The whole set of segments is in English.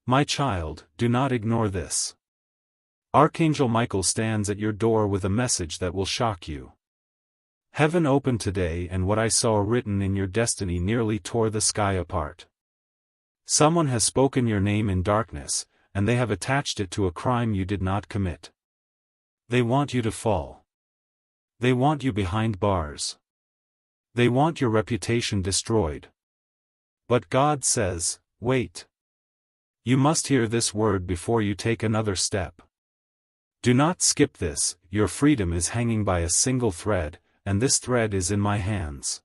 My child, do not ignore this. Archangel Michael stands at your door with a message that will shock you. Heaven opened today, and what I saw written in your destiny nearly tore the sky apart. Someone has spoken your name in darkness, and they have attached it to a crime you did not commit. They want you to fall. They want you behind bars. They want your reputation destroyed. But God says, wait. You must hear this word before you take another step. Do not skip this. Your freedom is hanging by a single thread, and this thread is in my hands.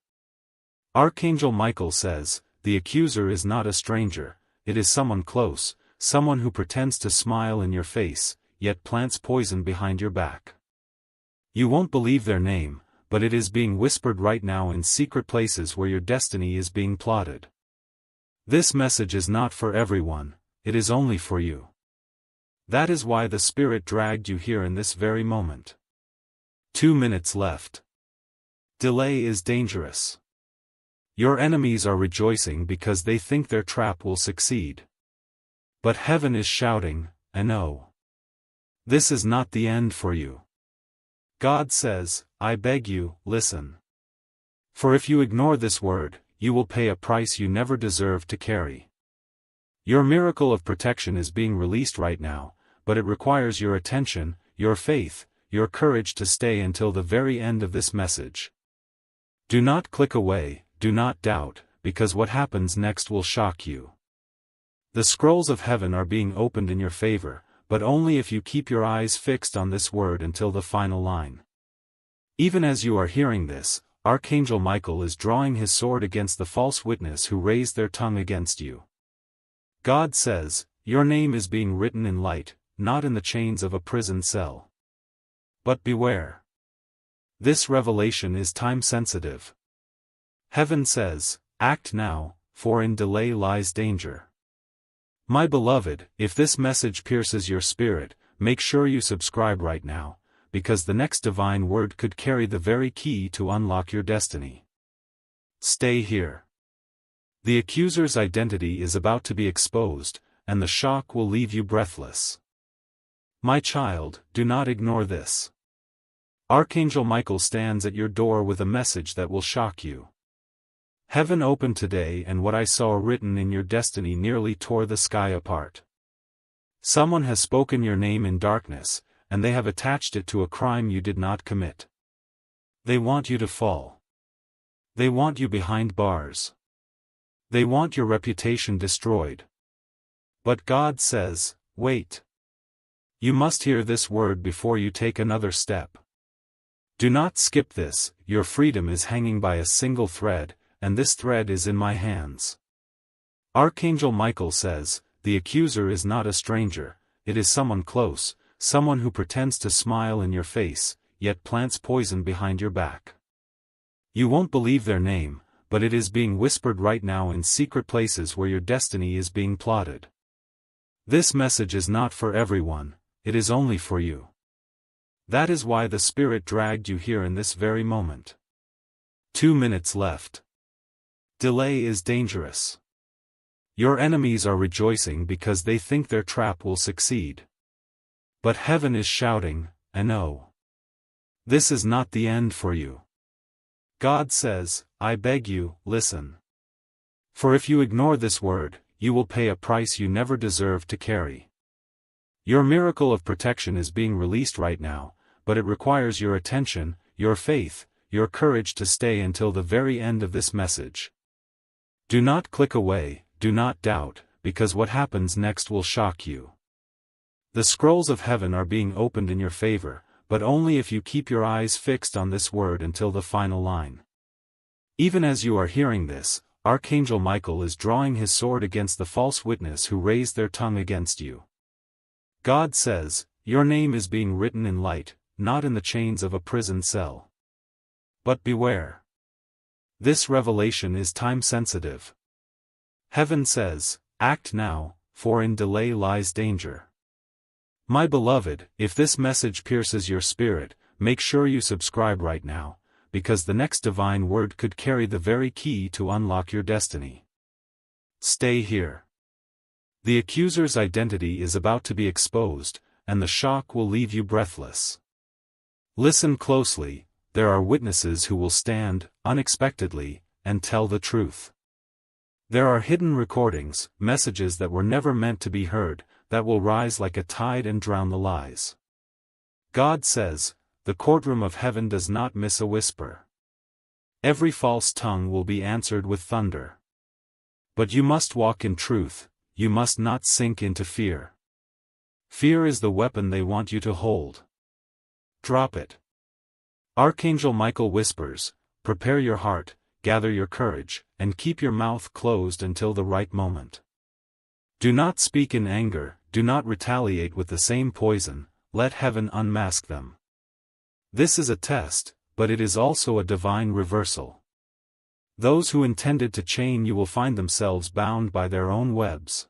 Archangel Michael says, the accuser is not a stranger, it is someone close, someone who pretends to smile in your face, yet plants poison behind your back. You won't believe their name, but it is being whispered right now in secret places where your destiny is being plotted. This message is not for everyone, it is only for you. That is why the Spirit dragged you here in this very moment. 2 minutes left. Delay is dangerous. Your enemies are rejoicing because they think their trap will succeed. But heaven is shouting, no. This is not the end for you. God says, I beg you, listen. For if you ignore this word, you will pay a price you never deserved to carry. Your miracle of protection is being released right now, but it requires your attention, your faith, your courage to stay until the very end of this message. Do not click away, do not doubt, because what happens next will shock you. The scrolls of heaven are being opened in your favor, but only if you keep your eyes fixed on this word until the final line. Even as you are hearing this, Archangel Michael is drawing his sword against the false witness who raised their tongue against you. God says, your name is being written in light, not in the chains of a prison cell. But beware. This revelation is time-sensitive. Heaven says, act now, for in delay lies danger. My beloved, if this message pierces your spirit, make sure you subscribe right now, because the next divine word could carry the very key to unlock your destiny. Stay here. The accuser's identity is about to be exposed, and the shock will leave you breathless. My child, do not ignore this. Archangel Michael stands at your door with a message that will shock you. Heaven opened today, and what I saw written in your destiny nearly tore the sky apart. Someone has spoken your name in darkness, and they have attached it to a crime you did not commit. They want you to fall. They want you behind bars. They want your reputation destroyed. But God says, wait. You must hear this word before you take another step. Do not skip this. Your freedom is hanging by a single thread, and this thread is in my hands. Archangel Michael says, the accuser is not a stranger, it is someone close, someone who pretends to smile in your face, yet plants poison behind your back. You won't believe their name, but it is being whispered right now in secret places where your destiny is being plotted. This message is not for everyone, it is only for you. That is why the Spirit dragged you here in this very moment. 2 minutes left. Delay is dangerous. Your enemies are rejoicing because they think their trap will succeed. But heaven is shouting, no. This is not the end for you. God says, I beg you, listen. For if you ignore this word, you will pay a price you never deserved to carry. Your miracle of protection is being released right now, but it requires your attention, your faith, your courage to stay until the very end of this message. Do not click away, do not doubt, because what happens next will shock you. The scrolls of heaven are being opened in your favor, but only if you keep your eyes fixed on this word until the final line. Even as you are hearing this, Archangel Michael is drawing his sword against the false witness who raised their tongue against you. God says, your name is being written in light, not in the chains of a prison cell. But beware. This revelation is time-sensitive. Heaven says, act now, for in delay lies danger. My beloved, if this message pierces your spirit, make sure you subscribe right now, because the next divine word could carry the very key to unlock your destiny. Stay here. The accuser's identity is about to be exposed, and the shock will leave you breathless. Listen closely, there are witnesses who will stand, unexpectedly, and tell the truth. There are hidden recordings, messages that were never meant to be heard, that will rise like a tide and drown the lies. God says, the courtroom of heaven does not miss a whisper. Every false tongue will be answered with thunder. But you must walk in truth, you must not sink into fear. Fear is the weapon they want you to hold. Drop it. Archangel Michael whispers, prepare your heart, gather your courage, and keep your mouth closed until the right moment. Do not speak in anger, do not retaliate with the same poison, let heaven unmask them. This is a test, but it is also a divine reversal. Those who intended to chain you will find themselves bound by their own webs.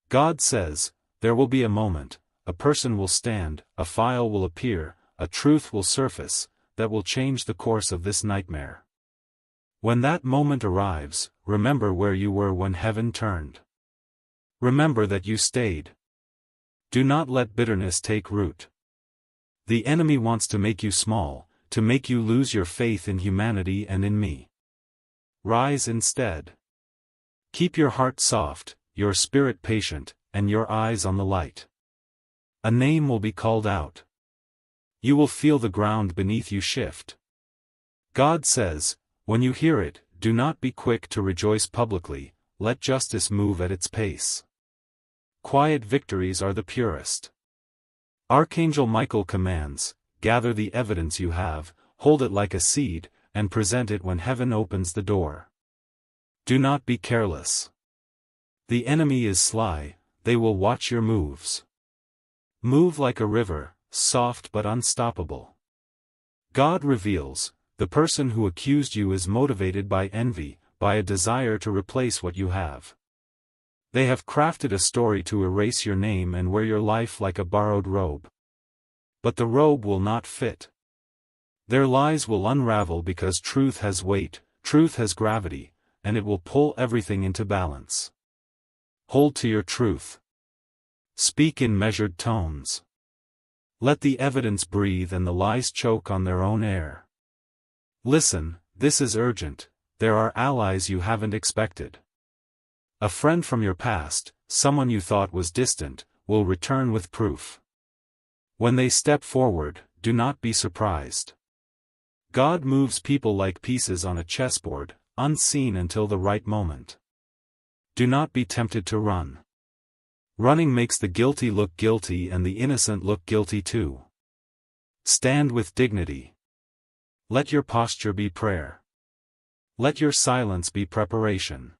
God says, there will be a moment, a person will stand, a file will appear, a truth will surface, that will change the course of this nightmare. When that moment arrives, remember where you were when heaven turned. Remember that you stayed. Do not let bitterness take root. The enemy wants to make you small, to make you lose your faith in humanity and in me. Rise instead. Keep your heart soft, your spirit patient, and your eyes on the light. A name will be called out. You will feel the ground beneath you shift. God says, when you hear it, do not be quick to rejoice publicly, let justice move at its pace. Quiet victories are the purest. Archangel Michael commands, gather the evidence you have, hold it like a seed, and present it when heaven opens the door. Do not be careless. The enemy is sly, they will watch your moves. Move like a river, soft but unstoppable. God reveals, the person who accused you is motivated by envy, by a desire to replace what you have. They have crafted a story to erase your name and wear your life like a borrowed robe. But the robe will not fit. Their lies will unravel because truth has weight, truth has gravity, and it will pull everything into balance. Hold to your truth. Speak in measured tones. Let the evidence breathe and the lies choke on their own air. Listen, this is urgent, there are allies you haven't expected. A friend from your past, someone you thought was distant, will return with proof. When they step forward, do not be surprised. God moves people like pieces on a chessboard, unseen until the right moment. Do not be tempted to run. Running makes the guilty look guilty and the innocent look guilty too. Stand with dignity. Let your posture be prayer. Let your silence be preparation.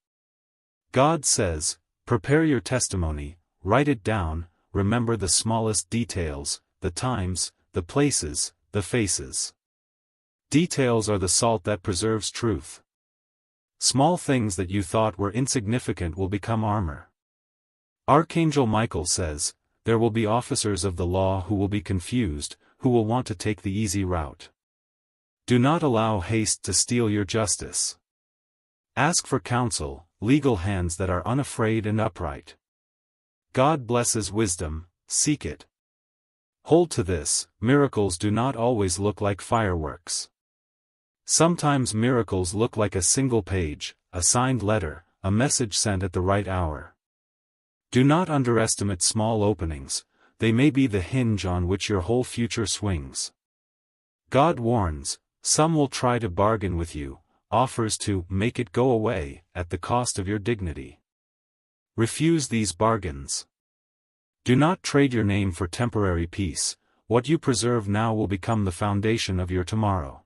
God says, prepare your testimony, write it down, remember the smallest details, the times, the places, the faces. Details are the salt that preserves truth. Small things that you thought were insignificant will become armor. Archangel Michael says, there will be officers of the law who will be confused, who will want to take the easy route. Do not allow haste to steal your justice. Ask for counsel, legal hands that are unafraid and upright. God blesses wisdom, seek it. Hold to this, miracles do not always look like fireworks. Sometimes miracles look like a single page, a signed letter, a message sent at the right hour. Do not underestimate small openings, they may be the hinge on which your whole future swings. God warns, some will try to bargain with you, offers to make it go away, at the cost of your dignity. Refuse these bargains. Do not trade your name for temporary peace, what you preserve now will become the foundation of your tomorrow.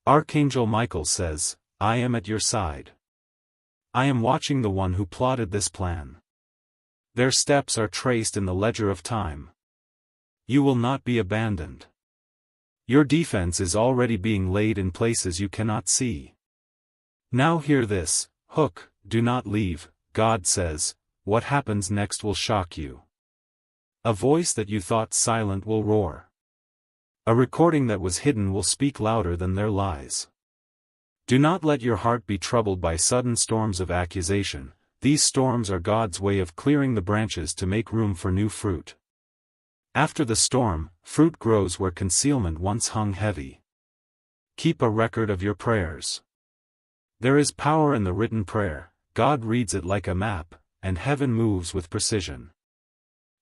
Archangel Michael says, I am at your side. I am watching the one who plotted this plan. Their steps are traced in the ledger of time. You will not be abandoned. Your defense is already being laid in places you cannot see. Now hear this, Hook, do not leave, God says, what happens next will shock you. A voice that you thought silent will roar. A recording that was hidden will speak louder than their lies. Do not let your heart be troubled by sudden storms of accusation, These storms are God's way of clearing the branches to make room for new fruit. After the storm, fruit grows where concealment once hung heavy. Keep a record of your prayers. There is power in the written prayer. God reads it like a map, and heaven moves with precision.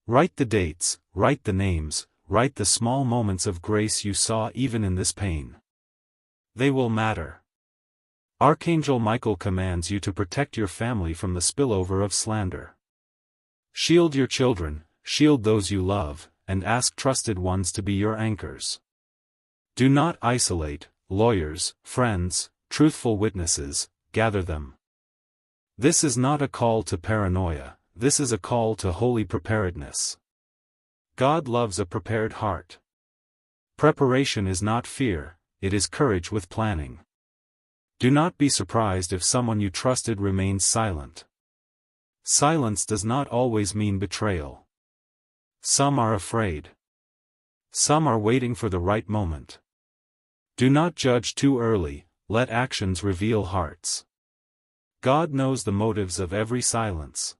Write the dates, write the names, write the small moments of grace you saw even in this pain. They will matter. Archangel Michael commands you to protect your family from the spillover of slander. Shield your children, shield those you love, and ask trusted ones to be your anchors. Do not isolate lawyers, friends, truthful witnesses, gather them. This is not a call to paranoia, this is a call to holy preparedness. God loves a prepared heart. Preparation is not fear, it is courage with planning. Do not be surprised if someone you trusted remains silent. Silence does not always mean betrayal. Some are afraid. Some are waiting for the right moment. Do not judge too early, let actions reveal hearts. God knows the motives of every silence.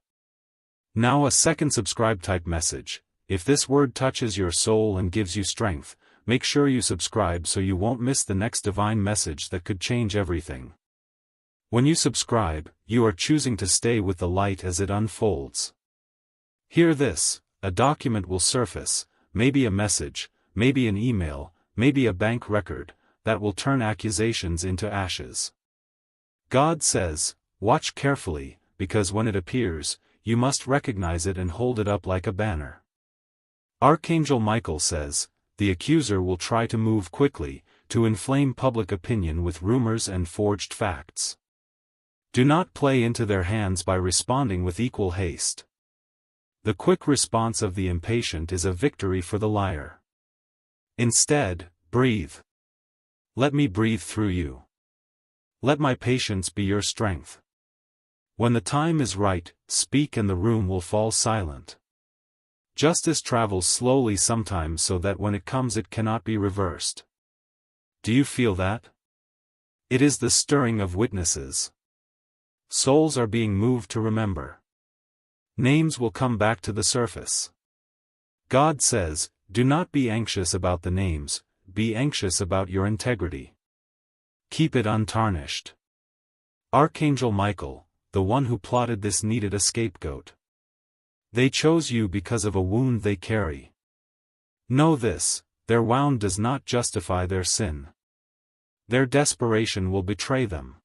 Now a second subscribe type message. If this word touches your soul and gives you strength, make sure you subscribe so you won't miss the next divine message that could change everything. When you subscribe, you are choosing to stay with the light as it unfolds. Hear this, a document will surface, maybe a message, maybe an email, maybe a bank record, that will turn accusations into ashes. God says, watch carefully, because when it appears, you must recognize it and hold it up like a banner. Archangel Michael says, the accuser will try to move quickly, to inflame public opinion with rumors and forged facts. Do not play into their hands by responding with equal haste. The quick response of the impatient is a victory for the liar. Instead, breathe. Let me breathe through you. Let my patience be your strength. When the time is right, speak and the room will fall silent. Justice travels slowly sometimes so that when it comes it cannot be reversed. Do you feel that? It is the stirring of witnesses. Souls are being moved to remember. Names will come back to the surface. God says, do not be anxious about the names, be anxious about your integrity. Keep it untarnished. Archangel Michael, the one who plotted this, needed a scapegoat. They chose you because of a wound they carry. Know this, their wound does not justify their sin. Their desperation will betray them.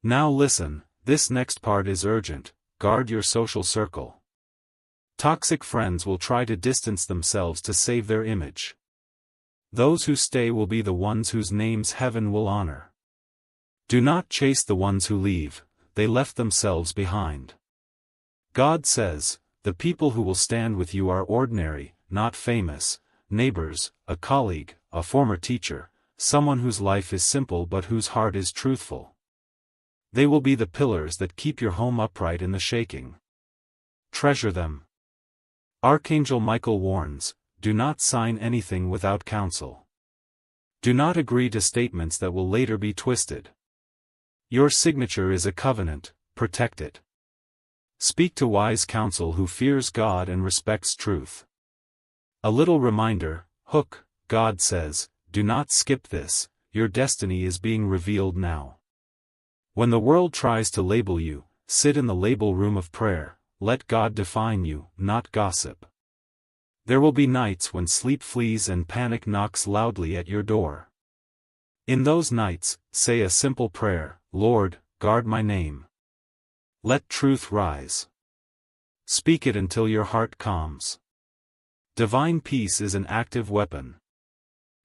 Now listen, this next part is urgent, guard your social circle. Toxic friends will try to distance themselves to save their image. Those who stay will be the ones whose names heaven will honor. Do not chase the ones who leave, they left themselves behind. God says, the people who will stand with you are ordinary, not famous, neighbors, a colleague, a former teacher, someone whose life is simple but whose heart is truthful. They will be the pillars that keep your home upright in the shaking. Treasure them. Archangel Michael warns, do not sign anything without counsel. Do not agree to statements that will later be twisted. Your signature is a covenant, protect it. Speak to wise counsel who fears God and respects truth. A little reminder, hook, God says, do not skip this, your destiny is being revealed now. When the world tries to label you, sit in the label room of prayer, let God define you, not gossip. There will be nights when sleep flees and panic knocks loudly at your door. In those nights, say a simple prayer, Lord, guard my name. Let truth rise. Speak it until your heart calms. Divine peace is an active weapon.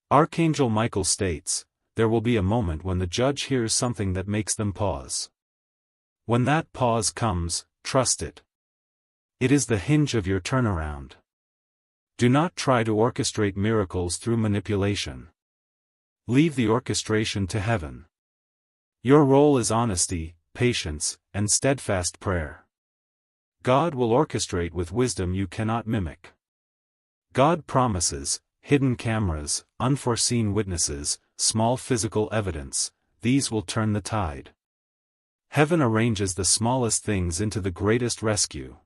Archangel Michael states, there will be a moment when the judge hears something that makes them pause. When that pause comes, trust it. It is the hinge of your turnaround. Do not try to orchestrate miracles through manipulation. Leave the orchestration to heaven. Your role is honesty, patience, and steadfast prayer. God will orchestrate with wisdom you cannot mimic. God promises, hidden cameras, unforeseen witnesses, small physical evidence, these will turn the tide. Heaven arranges the smallest things into the greatest rescue.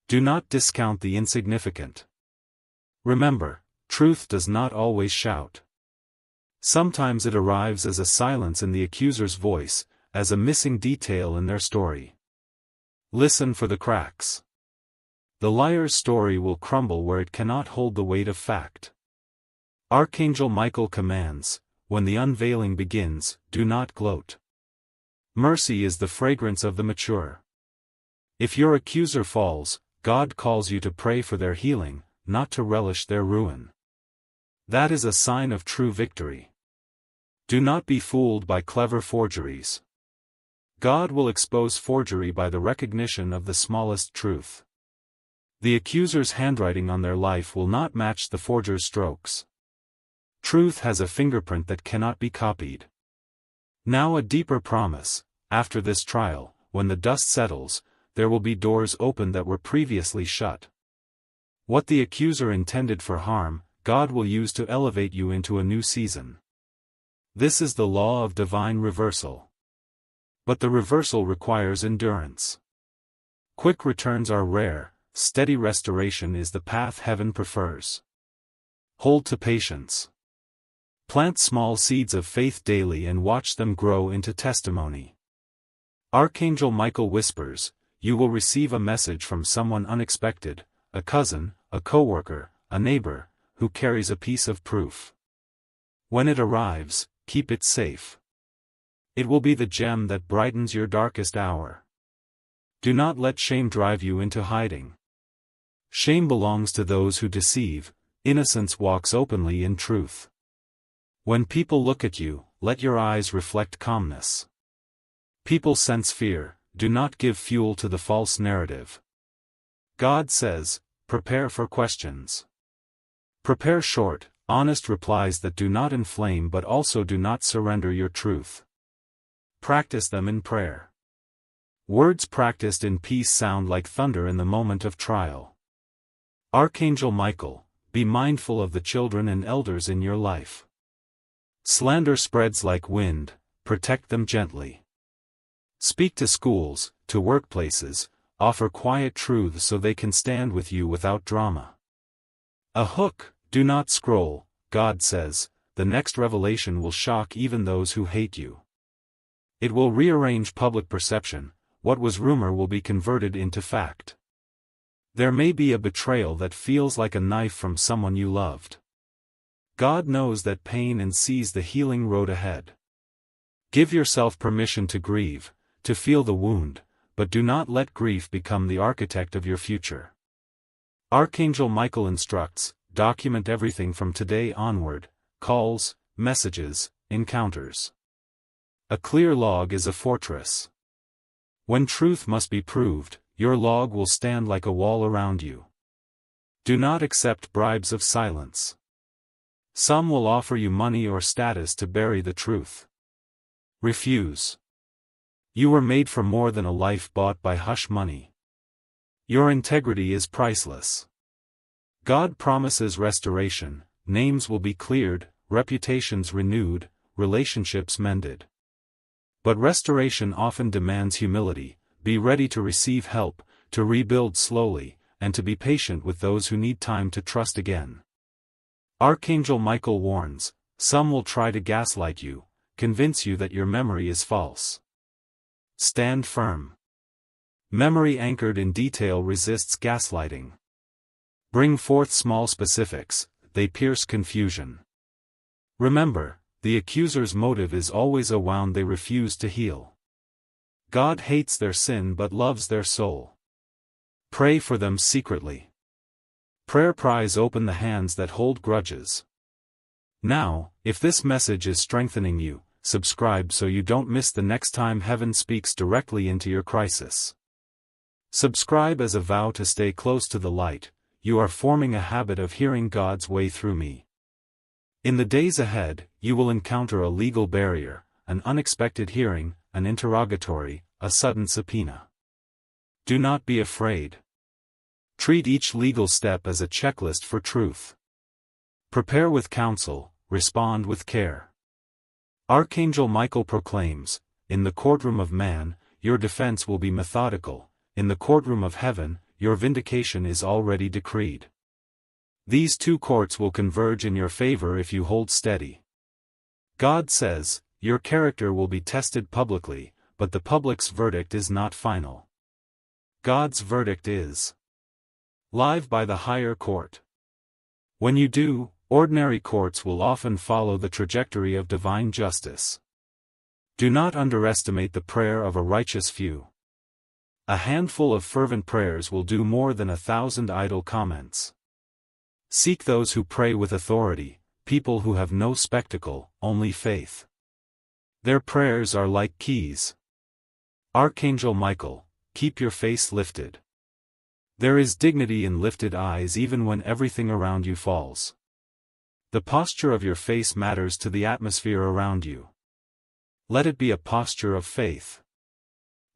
Do not discount the insignificant. Remember, truth does not always shout. Sometimes it arrives as a silence in the accuser's voice, as a missing detail in their story. Listen for the cracks. The liar's story will crumble where it cannot hold the weight of fact. Archangel Michael commands, when the unveiling begins, do not gloat. Mercy is the fragrance of the mature. If your accuser falls, God calls you to pray for their healing, not to relish their ruin. That is a sign of true victory. Do not be fooled by clever forgeries. God will expose forgery by the recognition of the smallest truth. The accuser's handwriting on their life will not match the forger's strokes. Truth has a fingerprint that cannot be copied. Now a deeper promise: after this trial, when the dust settles, there will be doors open that were previously shut. What the accuser intended for harm, God will use to elevate you into a new season. This is the law of divine reversal. But the reversal requires endurance. Quick returns are rare, steady restoration is the path heaven prefers. Hold to patience. Plant small seeds of faith daily and watch them grow into testimony. Archangel Michael whispers, you will receive a message from someone unexpected, a cousin, a coworker, a neighbor, who carries a piece of proof. When it arrives, keep it safe. It will be the gem that brightens your darkest hour. Do not let shame drive you into hiding. Shame belongs to those who deceive, innocence walks openly in truth. When people look at you, let your eyes reflect calmness. People sense fear, do not give fuel to the false narrative. God says, prepare for questions. Prepare short, honest replies that do not inflame but also do not surrender your truth. Practice them in prayer. Words practiced in peace sound like thunder in the moment of trial. Archangel Michael, be mindful of the children and elders in your life. Slander spreads like wind, protect them gently. Speak to schools, to workplaces, offer quiet truths so they can stand with you without drama. A hook, do not scroll, God says, the next revelation will shock even those who hate you. It will rearrange public perception, what was rumor will be converted into fact. There may be a betrayal that feels like a knife from someone you loved. God knows that pain and sees the healing road ahead. Give yourself permission to grieve, to feel the wound, but do not let grief become the architect of your future. Archangel Michael instructs, document everything from today onward, calls, messages, encounters. A clear log is a fortress. When truth must be proved, your log will stand like a wall around you. Do not accept bribes of silence. Some will offer you money or status to bury the truth. Refuse. You were made for more than a life bought by hush money. Your integrity is priceless. God promises restoration, names will be cleared, reputations renewed, relationships mended. But restoration often demands humility. Be ready to receive help, to rebuild slowly, and to be patient with those who need time to trust again. Archangel Michael warns, some will try to gaslight you, convince you that your memory is false. Stand firm. Memory anchored in detail resists gaslighting. Bring forth small specifics, they pierce confusion. Remember, the accuser's motive is always a wound they refuse to heal. God hates their sin but loves their soul. Pray for them secretly. Prayer pries open the hands that hold grudges. Now, if this message is strengthening you, subscribe so you don't miss the next time heaven speaks directly into your crisis. Subscribe as a vow to stay close to the light. You are forming a habit of hearing God's way through me. In the days ahead, you will encounter a legal barrier, an unexpected hearing, an interrogatory, a sudden subpoena. Do not be afraid. Treat each legal step as a checklist for truth. Prepare with counsel, respond with care. Archangel Michael proclaims, in the courtroom of man, your defense will be methodical, in the courtroom of heaven, your vindication is already decreed. These two courts will converge in your favor if you hold steady. God says, your character will be tested publicly, but the public's verdict is not final. God's verdict is live by the higher court. When you do, ordinary courts will often follow the trajectory of divine justice. Do not underestimate the prayer of a righteous few. A handful of fervent prayers will do more than 1,000 idle comments. Seek those who pray with authority, people who have no spectacle, only faith. Their prayers are like keys. Archangel Michael, keep your face lifted. There is dignity in lifted eyes even when everything around you falls. The posture of your face matters to the atmosphere around you. Let it be a posture of faith.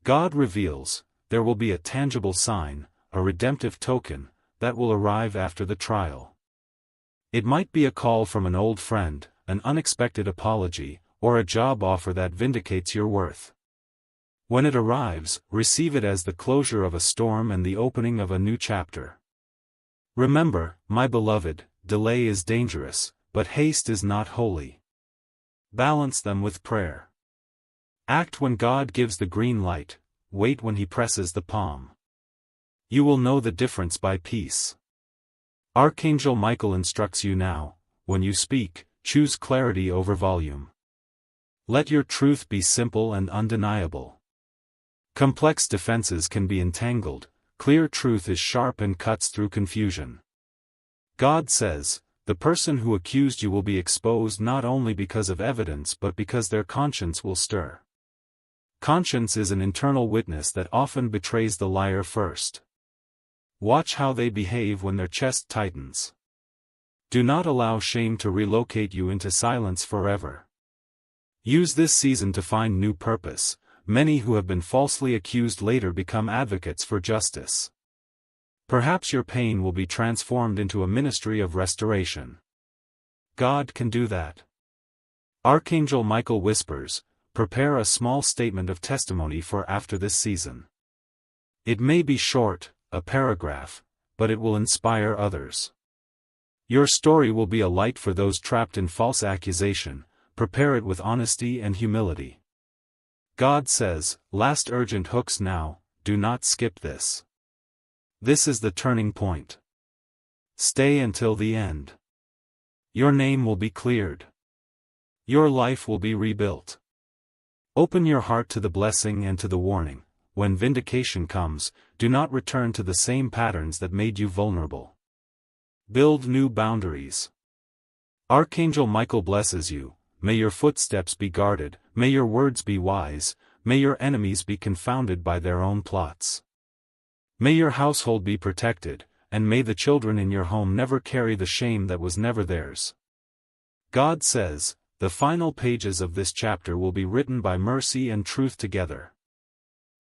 God reveals, there will be a tangible sign, a redemptive token, that will arrive after the trial. It might be a call from an old friend, an unexpected apology, or a job offer that vindicates your worth. When it arrives, receive it as the closure of a storm and the opening of a new chapter. Remember, my beloved, delay is dangerous, but haste is not holy. Balance them with prayer. Act when God gives the green light, wait when He presses the palm. You will know the difference by peace. Archangel Michael instructs you now, when you speak, choose clarity over volume. Let your truth be simple and undeniable. Complex defenses can be entangled, clear truth is sharp and cuts through confusion. God says, the person who accused you will be exposed not only because of evidence but because their conscience will stir. Conscience is an internal witness that often betrays the liar first. Watch how they behave when their chest tightens. Do not allow shame to relocate you into silence forever. Use this season to find new purpose. Many who have been falsely accused later become advocates for justice. Perhaps your pain will be transformed into a ministry of restoration. God can do that. Archangel Michael whispers, prepare a small statement of testimony for after this season. It may be short, a paragraph, but it will inspire others. Your story will be a light for those trapped in false accusation. Prepare it with honesty and humility. God says, last urgent hooks now, do not skip this. This is the turning point. Stay until the end. Your name will be cleared. Your life will be rebuilt. Open your heart to the blessing and to the warning. When vindication comes, do not return to the same patterns that made you vulnerable. Build new boundaries. Archangel Michael blesses you. May your footsteps be guarded, may your words be wise, may your enemies be confounded by their own plots. May your household be protected, and may the children in your home never carry the shame that was never theirs. God says, the final pages of this chapter will be written by mercy and truth together.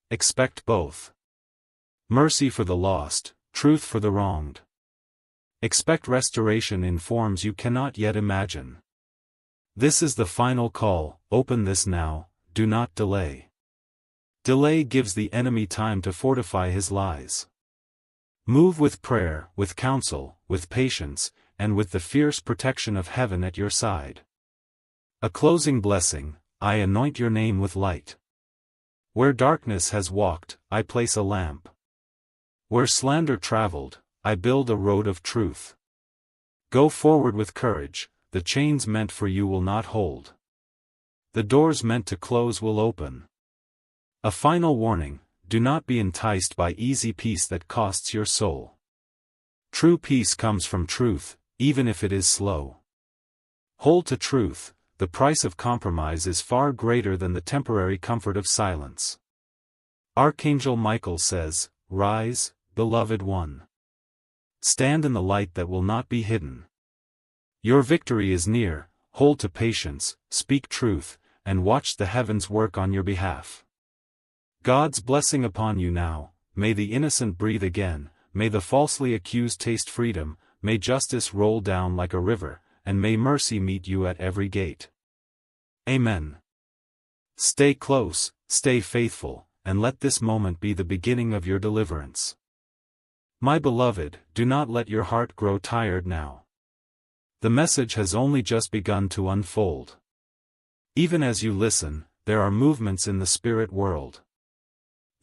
Expect both. Mercy for the lost, truth for the wronged. Expect restoration in forms you cannot yet imagine. This is the final call, open this now, do not delay. Delay gives the enemy time to fortify his lies. Move with prayer, with counsel, with patience, and with the fierce protection of heaven at your side. A closing blessing, I anoint your name with light. Where darkness has walked, I place a lamp. Where slander traveled, I build a road of truth. Go forward with courage. The chains meant for you will not hold. The doors meant to close will open. A final warning, do not be enticed by easy peace that costs your soul. True peace comes from truth, even if it is slow. Hold to truth, the price of compromise is far greater than the temporary comfort of silence. Archangel Michael says, rise, beloved one. Stand in the light that will not be hidden. Your victory is near, hold to patience, speak truth, and watch the heavens work on your behalf. God's blessing upon you now, may the innocent breathe again, may the falsely accused taste freedom, may justice roll down like a river, and may mercy meet you at every gate. Amen. Stay close, stay faithful, and let this moment be the beginning of your deliverance. My beloved, do not let your heart grow tired now. The message has only just begun to unfold. Even as you listen, there are movements in the spirit world.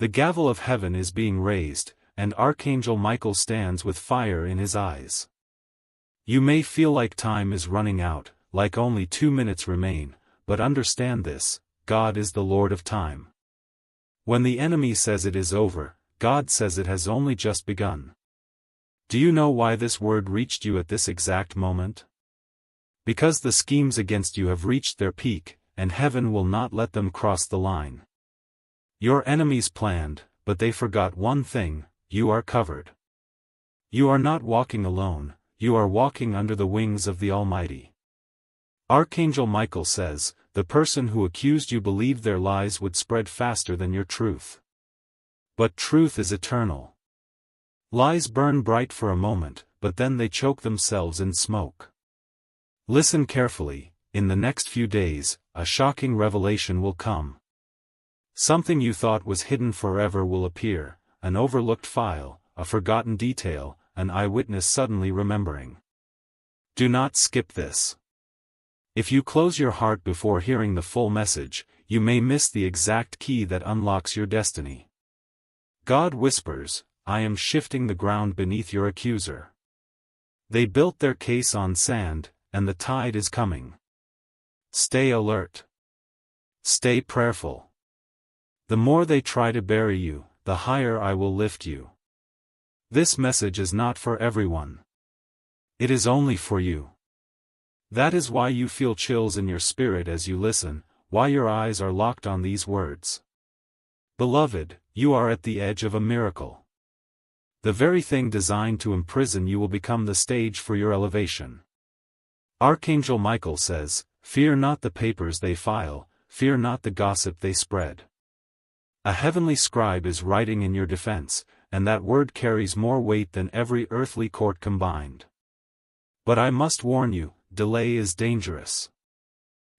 The gavel of heaven is being raised, and Archangel Michael stands with fire in his eyes. You may feel like time is running out, like only 2 minutes remain, but understand this: God is the Lord of time. When the enemy says it is over, God says it has only just begun. Do you know why this word reached you at this exact moment? Because the schemes against you have reached their peak, and heaven will not let them cross the line. Your enemies planned, but they forgot one thing: you are covered. You are not walking alone, you are walking under the wings of the Almighty. Archangel Michael says, the person who accused you believed their lies would spread faster than your truth. But truth is eternal. Lies burn bright for a moment, but then they choke themselves in smoke. Listen carefully: in the next few days, a shocking revelation will come. Something you thought was hidden forever will appear, an overlooked file, a forgotten detail, an eyewitness suddenly remembering. Do not skip this. If you close your heart before hearing the full message, you may miss the exact key that unlocks your destiny. God whispers, I am shifting the ground beneath your accuser. They built their case on sand, and the tide is coming. Stay alert. Stay prayerful. The more they try to bury you, the higher I will lift you. This message is not for everyone. It is only for you. That is why you feel chills in your spirit as you listen, why your eyes are locked on these words. Beloved, you are at the edge of a miracle. The very thing designed to imprison you will become the stage for your elevation. Archangel Michael says, fear not the papers they file, fear not the gossip they spread. A heavenly scribe is writing in your defense, and that word carries more weight than every earthly court combined. But I must warn you, delay is dangerous.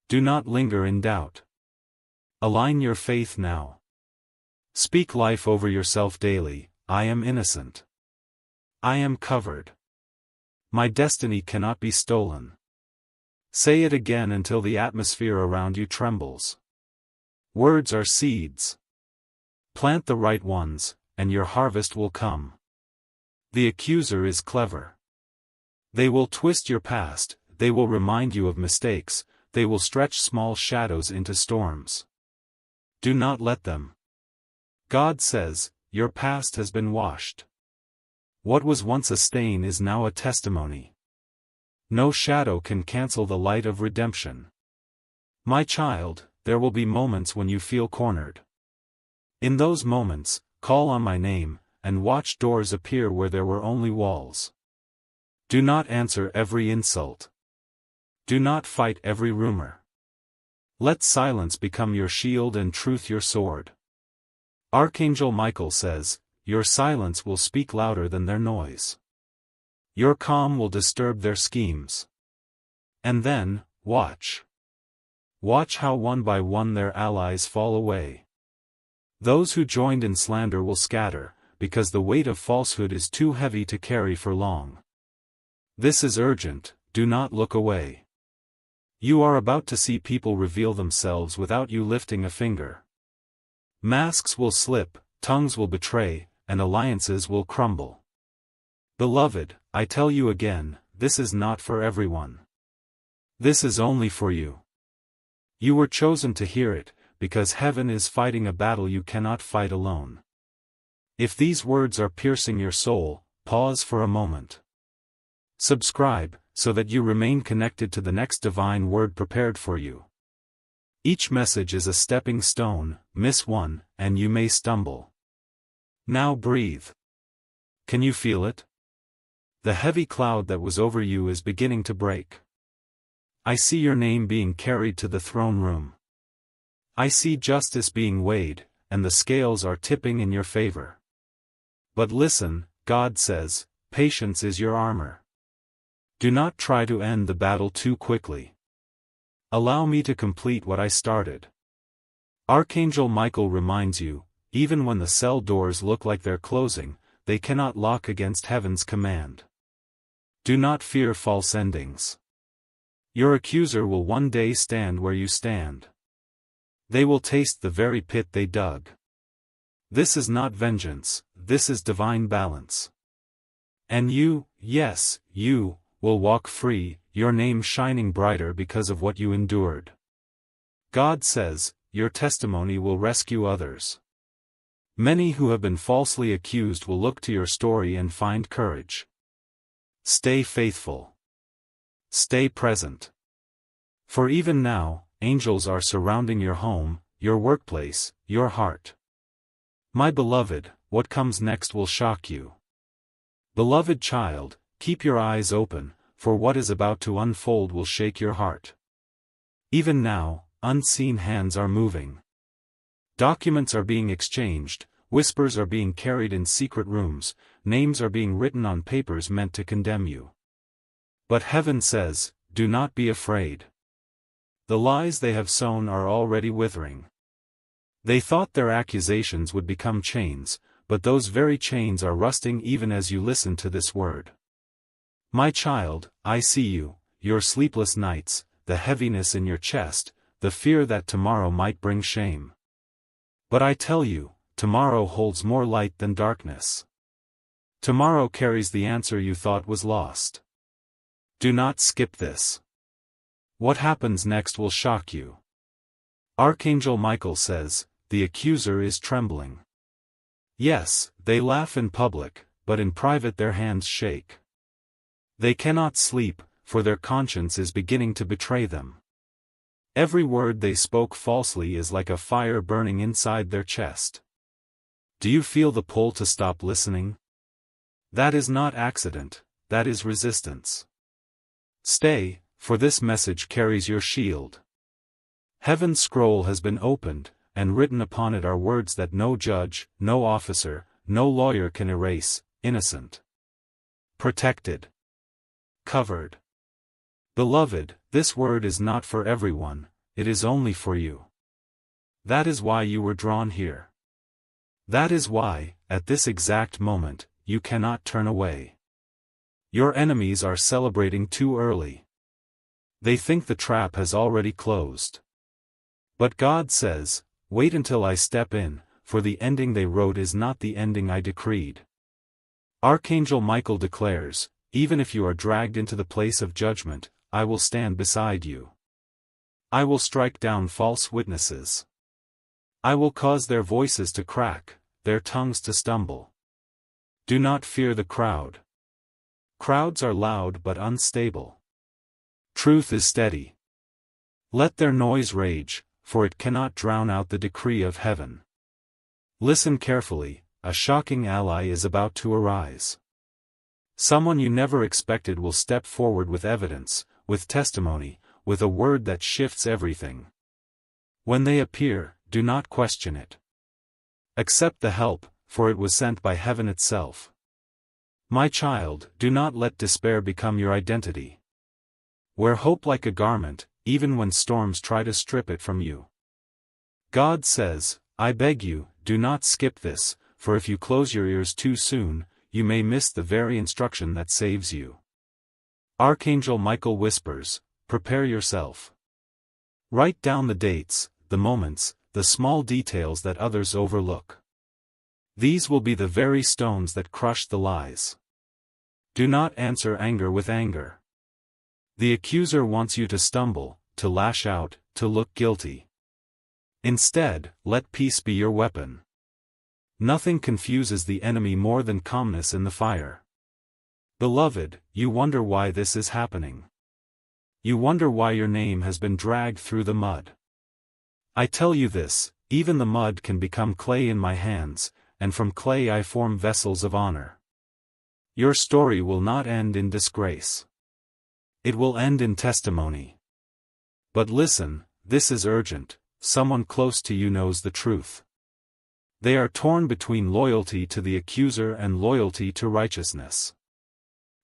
Do not linger in doubt. Align your faith now. Speak life over yourself daily: I am innocent. I am covered. My destiny cannot be stolen. Say it again until the atmosphere around you trembles. Words are seeds. Plant the right ones, and your harvest will come. The accuser is clever. They will twist your past, they will remind you of mistakes, they will stretch small shadows into storms. Do not let them. God says, your past has been washed. What was once a stain is now a testimony. No shadow can cancel the light of redemption. My child, there will be moments when you feel cornered. In those moments, call on my name, and watch doors appear where there were only walls. Do not answer every insult. Do not fight every rumor. Let silence become your shield and truth your sword. Archangel Michael says, your silence will speak louder than their noise. Your calm will disturb their schemes. And then, watch. Watch how one by one their allies fall away. Those who joined in slander will scatter, because the weight of falsehood is too heavy to carry for long. This is urgent, do not look away. You are about to see people reveal themselves without you lifting a finger. Masks will slip, tongues will betray, and alliances will crumble. Beloved, I tell you again, this is not for everyone. This is only for you. You were chosen to hear it, because heaven is fighting a battle you cannot fight alone. If these words are piercing your soul, pause for a moment. Subscribe, so that you remain connected to the next divine word prepared for you. Each message is a stepping stone, miss one, and you may stumble. Now breathe. Can you feel it? The heavy cloud that was over you is beginning to break. I see your name being carried to the throne room. I see justice being weighed, and the scales are tipping in your favor. But listen, God says, patience is your armor. Do not try to end the battle too quickly. Allow me to complete what I started. Archangel Michael reminds you, even when the cell doors look like they're closing, they cannot lock against heaven's command. Do not fear false endings. Your accuser will one day stand where you stand. They will taste the very pit they dug. This is not vengeance, this is divine balance. And you, yes, you, will walk free, your name shining brighter because of what you endured. God says, your testimony will rescue others. Many who have been falsely accused will look to your story and find courage. Stay faithful. Stay present. For even now, angels are surrounding your home, your workplace, your heart. My beloved, what comes next will shock you. Beloved child, keep your eyes open, for what is about to unfold will shake your heart. Even now, unseen hands are moving. Documents are being exchanged, whispers are being carried in secret rooms, names are being written on papers meant to condemn you. But heaven says, do not be afraid. The lies they have sown are already withering. They thought their accusations would become chains, but those very chains are rusting even as you listen to this word. My child, I see you, your sleepless nights, the heaviness in your chest, the fear that tomorrow might bring shame. But I tell you, tomorrow holds more light than darkness. Tomorrow carries the answer you thought was lost. Do not skip this. What happens next will shock you. Archangel Michael says, the accuser is trembling. Yes, they laugh in public, but in private their hands shake. They cannot sleep, for their conscience is beginning to betray them. Every word they spoke falsely is like a fire burning inside their chest. Do you feel the pull to stop listening? That is not accident, that is resistance. Stay, for this message carries your shield. Heaven's scroll has been opened, and written upon it are words that no judge, no officer, no lawyer can erase: innocent, protected, covered. Beloved, this word is not for everyone, it is only for you. That is why you were drawn here. That is why, at this exact moment, you cannot turn away. Your enemies are celebrating too early. They think the trap has already closed. But God says, wait until I step in, for the ending they wrote is not the ending I decreed. Archangel Michael declares, even if you are dragged into the place of judgment, I will stand beside you. I will strike down false witnesses. I will cause their voices to crack, their tongues to stumble. Do not fear the crowd. Crowds are loud but unstable. Truth is steady. Let their noise rage, for it cannot drown out the decree of heaven. Listen carefully, a shocking ally is about to arise. Someone you never expected will step forward with evidence, with testimony, with a word that shifts everything. When they appear, do not question it. Accept the help, for it was sent by heaven itself. My child, do not let despair become your identity. Wear hope like a garment, even when storms try to strip it from you. God says, I beg you, do not skip this, for if you close your ears too soon, you may miss the very instruction that saves you. Archangel Michael whispers, prepare yourself. Write down the dates, the moments, the small details that others overlook. These will be the very stones that crush the lies. Do not answer anger with anger. The accuser wants you to stumble, to lash out, to look guilty. Instead, let peace be your weapon. Nothing confuses the enemy more than calmness in the fire. Beloved, you wonder why this is happening. You wonder why your name has been dragged through the mud. I tell you this, even the mud can become clay in my hands, and from clay I form vessels of honor. Your story will not end in disgrace. It will end in testimony. But listen, this is urgent, someone close to you knows the truth. They are torn between loyalty to the accuser and loyalty to righteousness.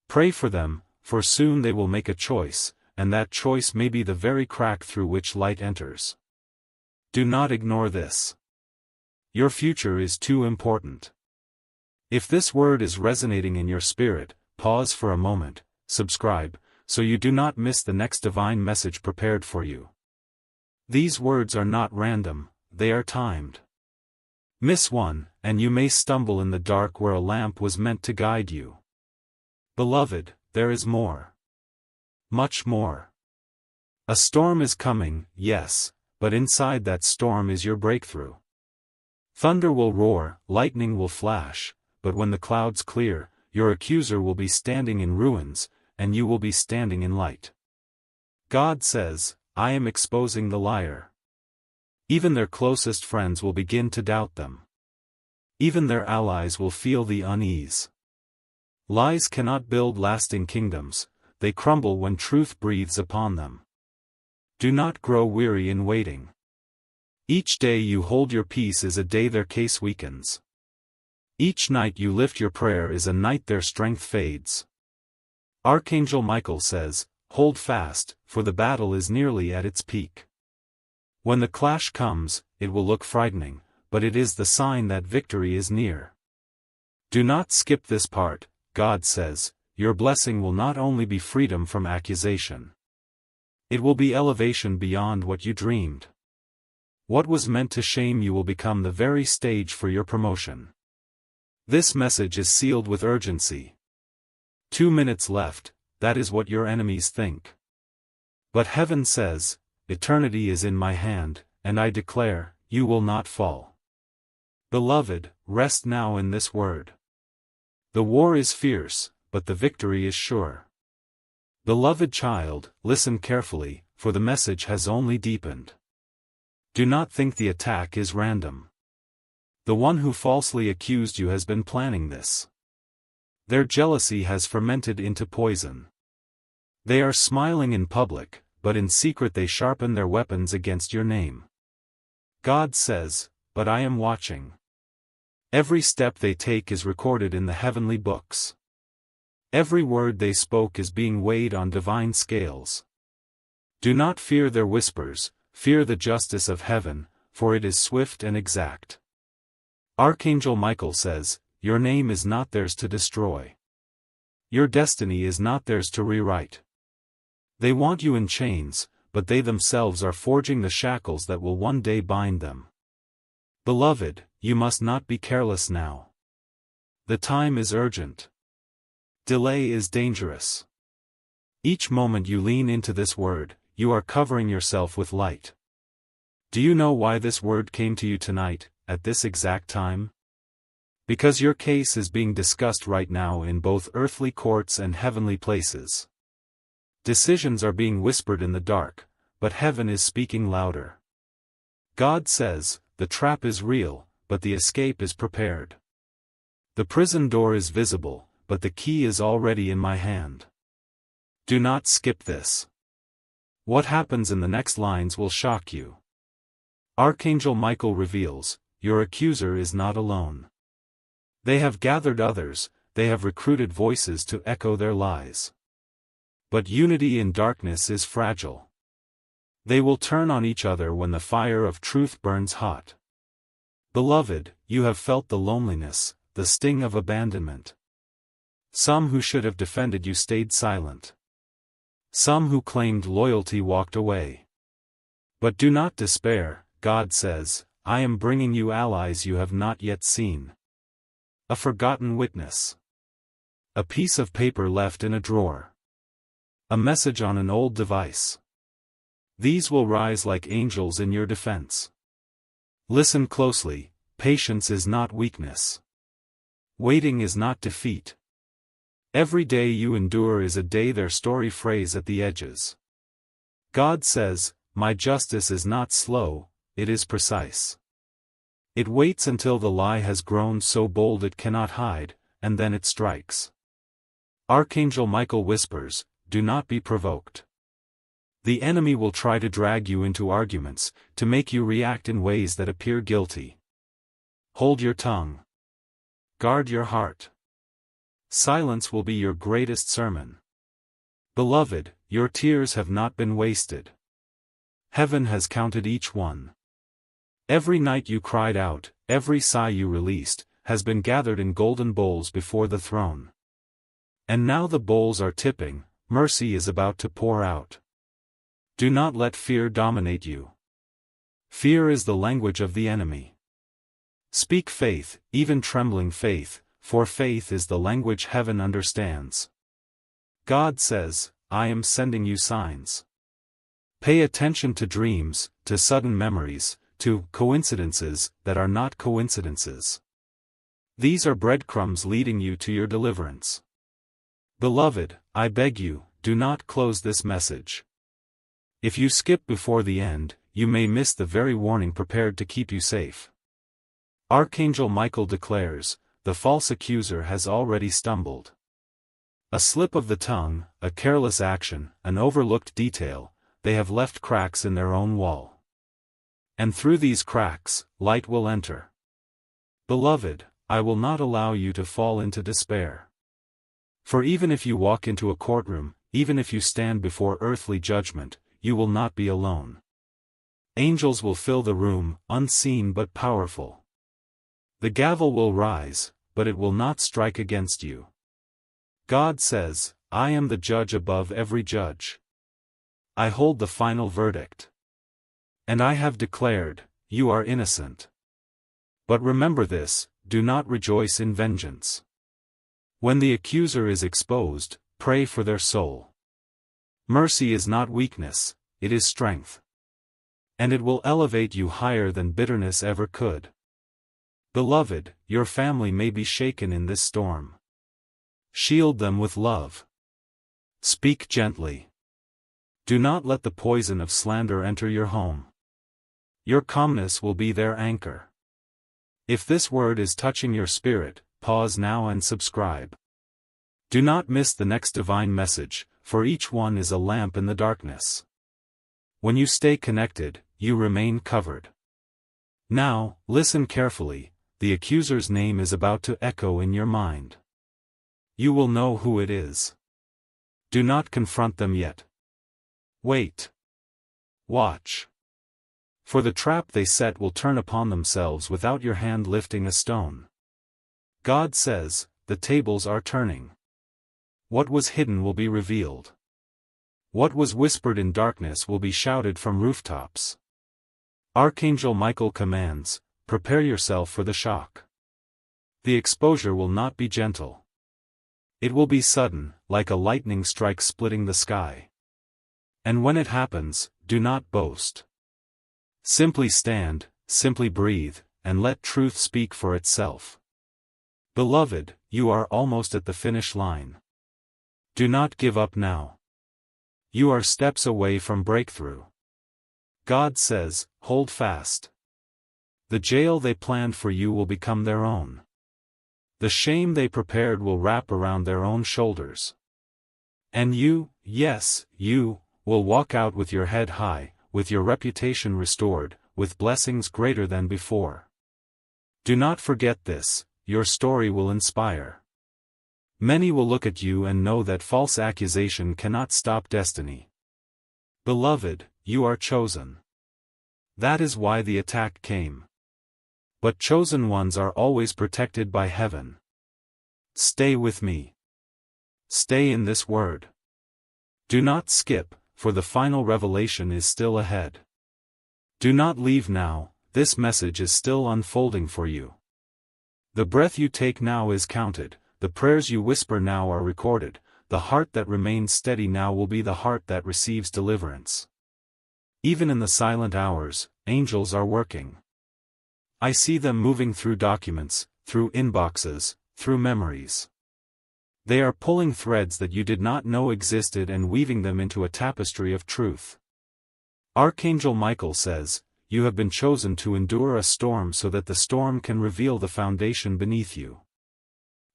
Pray for them, for soon they will make a choice, and that choice may be the very crack through which light enters. Do not ignore this. Your future is too important. If this word is resonating in your spirit, pause for a moment, subscribe, so you do not miss the next divine message prepared for you. These words are not random, they are timed. Miss one, and you may stumble in the dark where a lamp was meant to guide you. Beloved, there is more. Much more. A storm is coming, yes, but inside that storm is your breakthrough. Thunder will roar, lightning will flash, but when the clouds clear, your accuser will be standing in ruins, and you will be standing in light. God says, I am exposing the liar. Even their closest friends will begin to doubt them. Even their allies will feel the unease. Lies cannot build lasting kingdoms, they crumble when truth breathes upon them. Do not grow weary in waiting. Each day you hold your peace is a day their case weakens. Each night you lift your prayer is a night their strength fades. Archangel Michael says, hold fast, for the battle is nearly at its peak. When the clash comes, it will look frightening, but it is the sign that victory is near. Do not skip this part, God says, your blessing will not only be freedom from accusation. It will be elevation beyond what you dreamed. What was meant to shame you will become the very stage for your promotion. This message is sealed with urgency. 2 minutes left, that is what your enemies think. But heaven says, eternity is in my hand, and I declare, you will not fall. Beloved, rest now in this word. The war is fierce, but the victory is sure. Beloved child, listen carefully, for the message has only deepened. Do not think the attack is random. The one who falsely accused you has been planning this. Their jealousy has fermented into poison. They are smiling in public, but in secret they sharpen their weapons against your name. God says, but I am watching. Every step they take is recorded in the heavenly books. Every word they spoke is being weighed on divine scales. Do not fear their whispers, fear the justice of heaven, for it is swift and exact. Archangel Michael says, your name is not theirs to destroy. Your destiny is not theirs to rewrite. They want you in chains, but they themselves are forging the shackles that will one day bind them. Beloved, you must not be careless now. The time is urgent. Delay is dangerous. Each moment you lean into this word, you are covering yourself with light. Do you know why this word came to you tonight, at this exact time? Because your case is being discussed right now in both earthly courts and heavenly places. Decisions are being whispered in the dark, but heaven is speaking louder. God says, the trap is real, but the escape is prepared. The prison door is visible, but the key is already in my hand. Do not skip this. What happens in the next lines will shock you. Archangel Michael reveals, your accuser is not alone. They have gathered others, they have recruited voices to echo their lies. But unity in darkness is fragile. They will turn on each other when the fire of truth burns hot. Beloved, you have felt the loneliness, the sting of abandonment. Some who should have defended you stayed silent. Some who claimed loyalty walked away. But do not despair, God says, I am bringing you allies you have not yet seen. A forgotten witness. A piece of paper left in a drawer. A message on an old device. These will rise like angels in your defense. Listen closely, patience is not weakness. Waiting is not defeat. Every day you endure is a day their story frays at the edges. God says, my justice is not slow, it is precise. It waits until the lie has grown so bold it cannot hide, and then it strikes. Archangel Michael whispers, do not be provoked. The enemy will try to drag you into arguments, to make you react in ways that appear guilty. Hold your tongue. Guard your heart. Silence will be your greatest sermon. Beloved, your tears have not been wasted. Heaven has counted each one. Every night you cried out, every sigh you released, has been gathered in golden bowls before the throne. And now the bowls are tipping, mercy is about to pour out. Do not let fear dominate you. Fear is the language of the enemy. Speak faith, even trembling faith, for faith is the language heaven understands. God says, I am sending you signs. Pay attention to dreams, to sudden memories, to coincidences that are not coincidences. These are breadcrumbs leading you to your deliverance. Beloved, I beg you, do not close this message. If you skip before the end, you may miss the very warning prepared to keep you safe. Archangel Michael declares, the false accuser has already stumbled. A slip of the tongue, a careless action, an overlooked detail, they have left cracks in their own wall. And through these cracks, light will enter. Beloved, I will not allow you to fall into despair. For even if you walk into a courtroom, even if you stand before earthly judgment, you will not be alone. Angels will fill the room, unseen but powerful. The gavel will rise, but it will not strike against you. God says, I am the judge above every judge. I hold the final verdict. And I have declared, you are innocent. But remember this, do not rejoice in vengeance. When the accuser is exposed, pray for their soul. Mercy is not weakness, it is strength. And it will elevate you higher than bitterness ever could. Beloved, your family may be shaken in this storm. Shield them with love. Speak gently. Do not let the poison of slander enter your home. Your calmness will be their anchor. If this word is touching your spirit, pause now and subscribe. Do not miss the next divine message, for each one is a lamp in the darkness. When you stay connected, you remain covered. Now, listen carefully, the accuser's name is about to echo in your mind. You will know who it is. Do not confront them yet. Wait. Watch. For the trap they set will turn upon themselves without your hand lifting a stone. God says, the tables are turning. What was hidden will be revealed. What was whispered in darkness will be shouted from rooftops. Archangel Michael commands, prepare yourself for the shock. The exposure will not be gentle. It will be sudden, like a lightning strike splitting the sky. And when it happens, do not boast. Simply stand, simply breathe, and let truth speak for itself. Beloved, you are almost at the finish line. Do not give up now. You are steps away from breakthrough. God says, hold fast. The jail they planned for you will become their own. The shame they prepared will wrap around their own shoulders. And you, yes, you, will walk out with your head high, with your reputation restored, with blessings greater than before. Do not forget this, your story will inspire. Many will look at you and know that false accusation cannot stop destiny. Beloved, you are chosen. That is why the attack came. But chosen ones are always protected by heaven. Stay with me. Stay in this word. Do not skip, for the final revelation is still ahead. Do not leave now, this message is still unfolding for you. The breath you take now is counted, the prayers you whisper now are recorded, the heart that remains steady now will be the heart that receives deliverance. Even in the silent hours, angels are working. I see them moving through documents, through inboxes, through memories. They are pulling threads that you did not know existed and weaving them into a tapestry of truth. Archangel Michael says, you have been chosen to endure a storm so that the storm can reveal the foundation beneath you.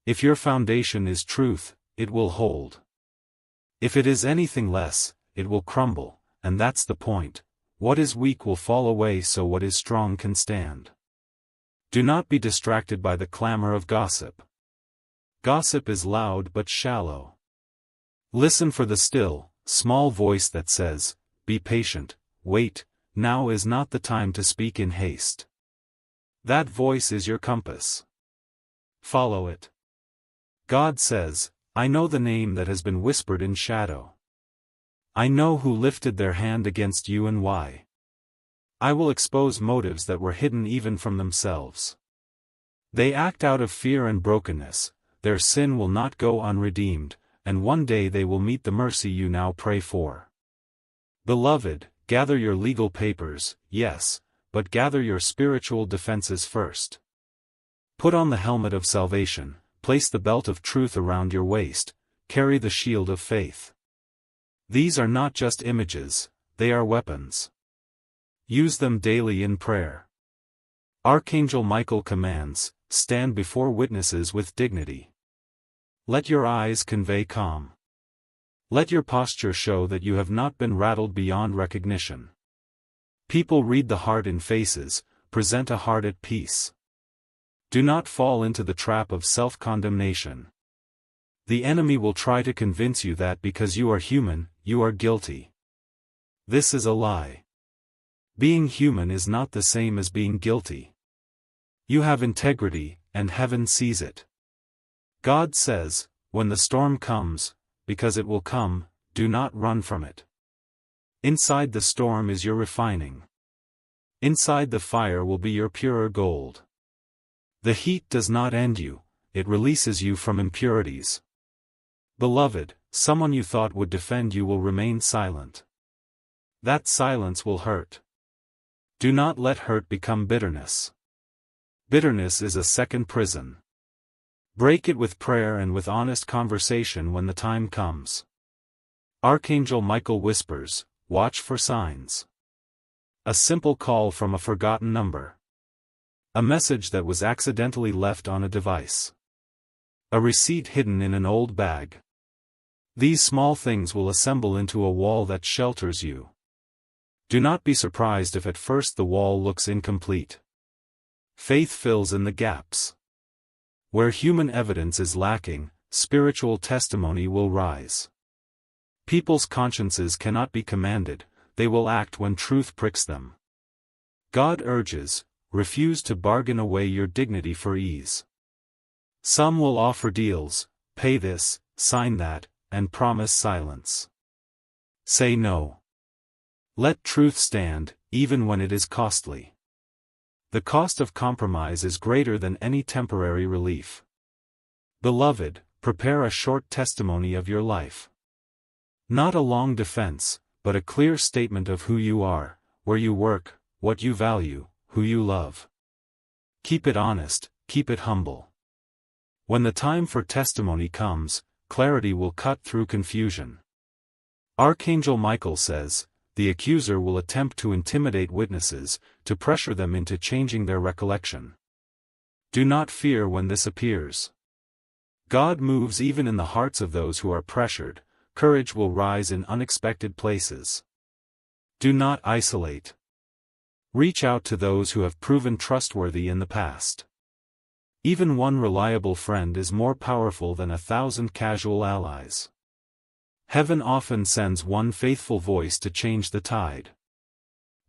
If your foundation is truth, it will hold. If it is anything less, it will crumble, and that's the point. What is weak will fall away so what is strong can stand. Do not be distracted by the clamor of gossip. Gossip is loud but shallow. Listen for the still, small voice that says, be patient, wait, now is not the time to speak in haste. That voice is your compass. Follow it. God says, I know the name that has been whispered in shadow. I know who lifted their hand against you and why. I will expose motives that were hidden even from themselves. They act out of fear and brokenness, their sin will not go unredeemed, and one day they will meet the mercy you now pray for. Beloved, gather your legal papers, yes, but gather your spiritual defenses first. Put on the helmet of salvation, place the belt of truth around your waist, carry the shield of faith. These are not just images, they are weapons. Use them daily in prayer. Archangel Michael commands, stand before witnesses with dignity. Let your eyes convey calm. Let your posture show that you have not been rattled beyond recognition. People read the heart in faces, present a heart at peace. Do not fall into the trap of self-condemnation. The enemy will try to convince you that because you are human, you are guilty. This is a lie. Being human is not the same as being guilty. You have integrity, and heaven sees it. God says, when the storm comes, because it will come, do not run from it. Inside the storm is your refining. Inside the fire will be your purer gold. The heat does not end you, it releases you from impurities. Beloved, someone you thought would defend you will remain silent. That silence will hurt. Do not let hurt become bitterness. Bitterness is a second prison. Break it with prayer and with honest conversation when the time comes. Archangel Michael whispers, watch for signs. A simple call from a forgotten number. A message that was accidentally left on a device. A receipt hidden in an old bag. These small things will assemble into a wall that shelters you. Do not be surprised if at first the wall looks incomplete. Faith fills in the gaps. Where human evidence is lacking, spiritual testimony will rise. People's consciences cannot be commanded, they will act when truth pricks them. God urges, refuse to bargain away your dignity for ease. Some will offer deals, pay this, sign that, and promise silence. Say no. Let truth stand, even when it is costly. The cost of compromise is greater than any temporary relief. Beloved, prepare a short testimony of your life. Not a long defense, but a clear statement of who you are, where you work, what you value, who you love. Keep it honest, keep it humble. When the time for testimony comes, clarity will cut through confusion. Archangel Michael says, the accuser will attempt to intimidate witnesses, to pressure them into changing their recollection. Do not fear when this appears. God moves even in the hearts of those who are pressured, courage will rise in unexpected places. Do not isolate. Reach out to those who have proven trustworthy in the past. Even one reliable friend is more powerful than 1,000 casual allies. Heaven often sends one faithful voice to change the tide.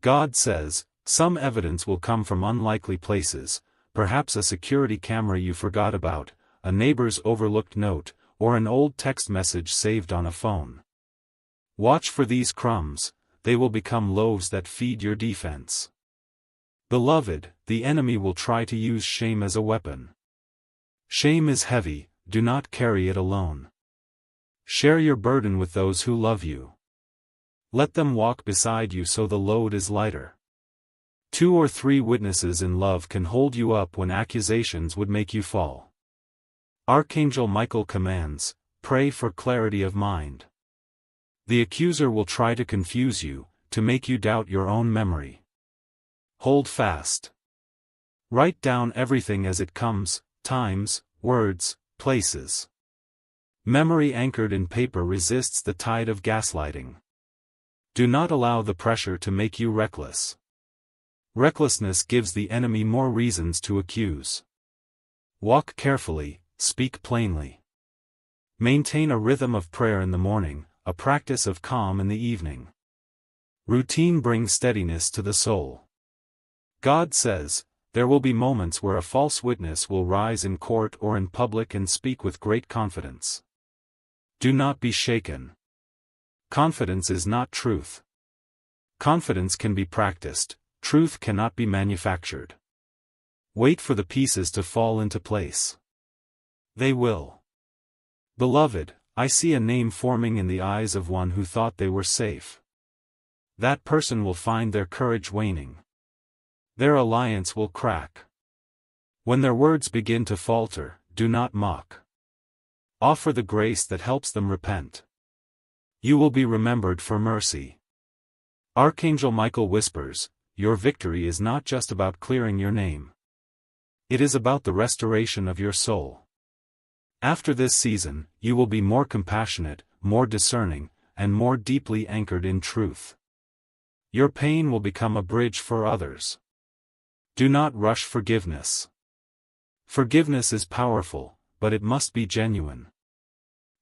God says, some evidence will come from unlikely places, perhaps a security camera you forgot about, a neighbor's overlooked note, or an old text message saved on a phone. Watch for these crumbs, they will become loaves that feed your defense. Beloved, the enemy will try to use shame as a weapon. Shame is heavy, do not carry it alone. Share your burden with those who love you. Let them walk beside you so the load is lighter. 2 or 3 witnesses in love can hold you up when accusations would make you fall. Archangel Michael commands, pray for clarity of mind. The accuser will try to confuse you, to make you doubt your own memory. Hold fast. Write down everything as it comes, times, words, places. Memory anchored in paper resists the tide of gaslighting. Do not allow the pressure to make you reckless. Recklessness gives the enemy more reasons to accuse. Walk carefully, speak plainly. Maintain a rhythm of prayer in the morning, a practice of calm in the evening. Routine brings steadiness to the soul. God says, there will be moments where a false witness will rise in court or in public and speak with great confidence. Do not be shaken. Confidence is not truth. Confidence can be practiced, truth cannot be manufactured. Wait for the pieces to fall into place. They will. Beloved, I see a name forming in the eyes of one who thought they were safe. That person will find their courage waning. Their alliance will crack. When their words begin to falter, do not mock. Offer the grace that helps them repent. You will be remembered for mercy. Archangel Michael whispers, your victory is not just about clearing your name. It is about the restoration of your soul. After this season, you will be more compassionate, more discerning, and more deeply anchored in truth. Your pain will become a bridge for others. Do not rush forgiveness. Forgiveness is powerful, but it must be genuine.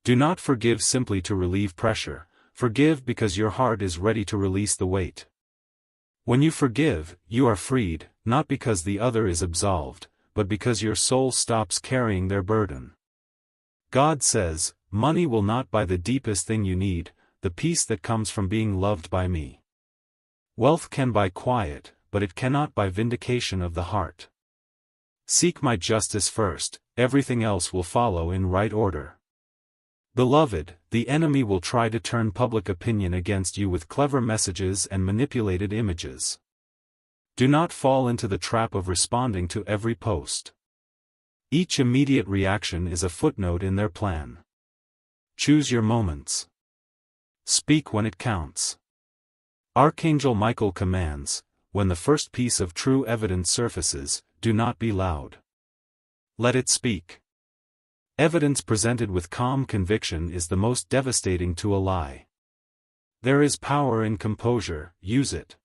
Do not forgive simply to relieve pressure, forgive because your heart is ready to release the weight. When you forgive, you are freed, not because the other is absolved, but because your soul stops carrying their burden. God says, money will not buy the deepest thing you need, the peace that comes from being loved by me. Wealth can buy quiet, but it cannot buy vindication of the heart. Seek my justice first, everything else will follow in right order. Beloved, the enemy will try to turn public opinion against you with clever messages and manipulated images. Do not fall into the trap of responding to every post. Each immediate reaction is a footnote in their plan. Choose your moments. Speak when it counts. Archangel Michael commands, when the first piece of true evidence surfaces, do not be loud. Let it speak. Evidence presented with calm conviction is the most devastating to a lie. There is power in composure, use it.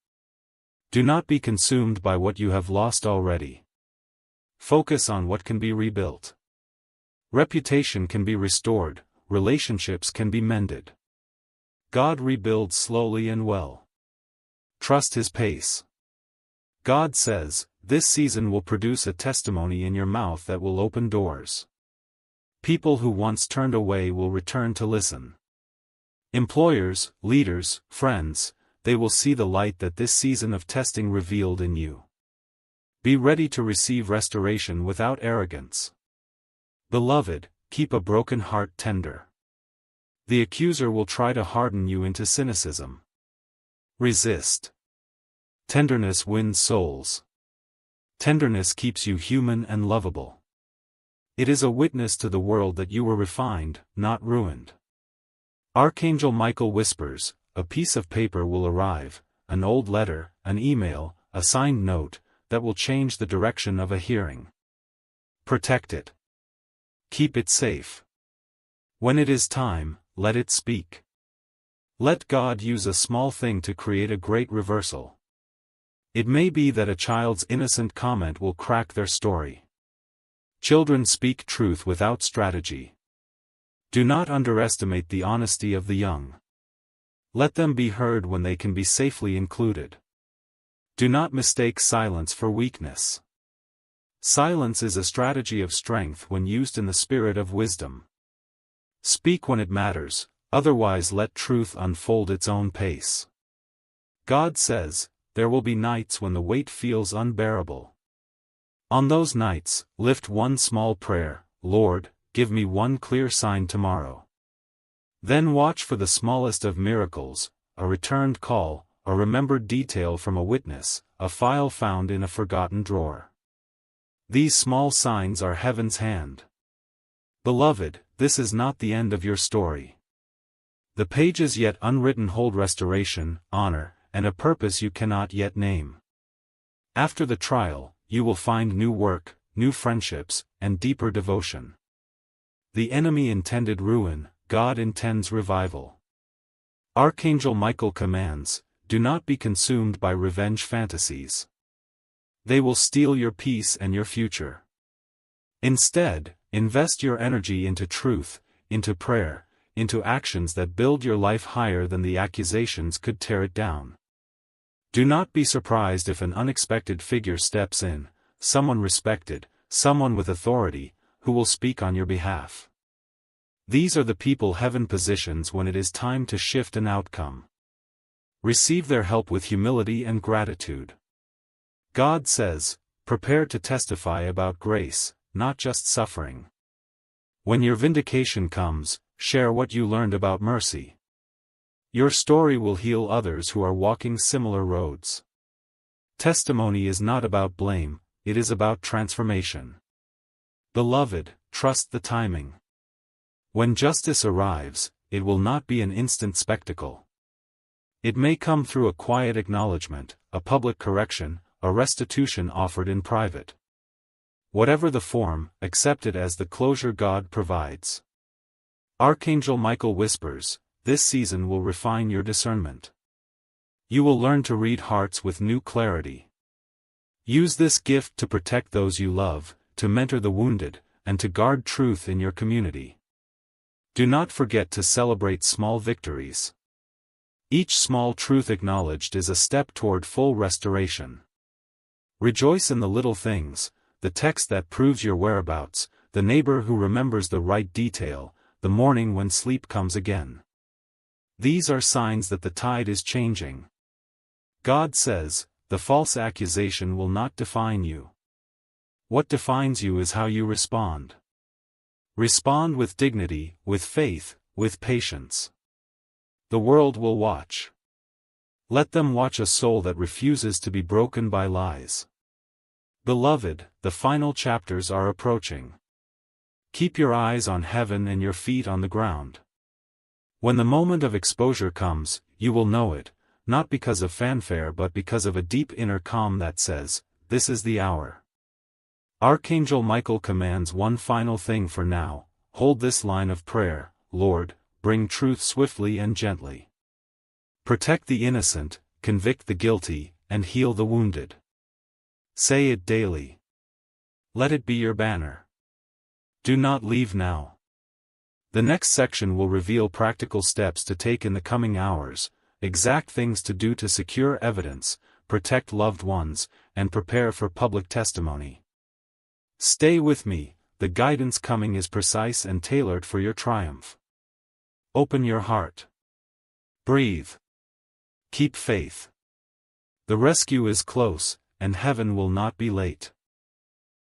Do not be consumed by what you have lost already. Focus on what can be rebuilt. Reputation can be restored, relationships can be mended. God rebuilds slowly and well. Trust His pace. God says, this season will produce a testimony in your mouth that will open doors. People who once turned away will return to listen. Employers, leaders, friends, they will see the light that this season of testing revealed in you. Be ready to receive restoration without arrogance. Beloved, keep a broken heart tender. The accuser will try to harden you into cynicism. Resist. Tenderness wins souls. Tenderness keeps you human and lovable. It is a witness to the world that you were refined, not ruined. Archangel Michael whispers, a piece of paper will arrive, an old letter, an email, a signed note, that will change the direction of a hearing. Protect it. Keep it safe. When it is time, let it speak. Let God use a small thing to create a great reversal. It may be that a child's innocent comment will crack their story. Children speak truth without strategy. Do not underestimate the honesty of the young. Let them be heard when they can be safely included. Do not mistake silence for weakness. Silence is a strategy of strength when used in the spirit of wisdom. Speak when it matters, otherwise let truth unfold its own pace. God says, there will be nights when the weight feels unbearable. On those nights, lift one small prayer, Lord, give me one clear sign tomorrow. Then watch for the smallest of miracles, a returned call, a remembered detail from a witness, a file found in a forgotten drawer. These small signs are heaven's hand. Beloved, this is not the end of your story. The pages yet unwritten hold restoration, honor, and a purpose you cannot yet name. After the trial, you will find new work, new friendships, and deeper devotion. The enemy intended ruin, God intends revival. Archangel Michael commands, do not be consumed by revenge fantasies. They will steal your peace and your future. Instead, invest your energy into truth, into prayer, into actions that build your life higher than the accusations could tear it down. Do not be surprised if an unexpected figure steps in, someone respected, someone with authority, who will speak on your behalf. These are the people heaven positions when it is time to shift an outcome. Receive their help with humility and gratitude. God says, prepare to testify about grace, not just suffering. When your vindication comes, share what you learned about mercy. Your story will heal others who are walking similar roads. Testimony is not about blame, it is about transformation. Beloved, trust the timing. When justice arrives, it will not be an instant spectacle. It may come through a quiet acknowledgement, a public correction, a restitution offered in private. Whatever the form, accept it as the closure God provides. Archangel Michael whispers, this season will refine your discernment. You will learn to read hearts with new clarity. Use this gift to protect those you love, to mentor the wounded, and to guard truth in your community. Do not forget to celebrate small victories. Each small truth acknowledged is a step toward full restoration. Rejoice in the little things, the text that proves your whereabouts, the neighbor who remembers the right detail, the morning when sleep comes again. These are signs that the tide is changing. God says, the false accusation will not define you. What defines you is how you respond. Respond with dignity, with faith, with patience. The world will watch. Let them watch a soul that refuses to be broken by lies. Beloved, the final chapters are approaching. Keep your eyes on heaven and your feet on the ground. When the moment of exposure comes, you will know it, not because of fanfare but because of a deep inner calm that says, this is the hour. Archangel Michael commands one final thing for now, hold this line of prayer, Lord, bring truth swiftly and gently. Protect the innocent, convict the guilty, and heal the wounded. Say it daily. Let it be your banner. Do not leave now. The next section will reveal practical steps to take in the coming hours, exact things to do to secure evidence, protect loved ones, and prepare for public testimony. Stay with me, the guidance coming is precise and tailored for your triumph. Open your heart. Breathe. Keep faith. The rescue is close, and heaven will not be late.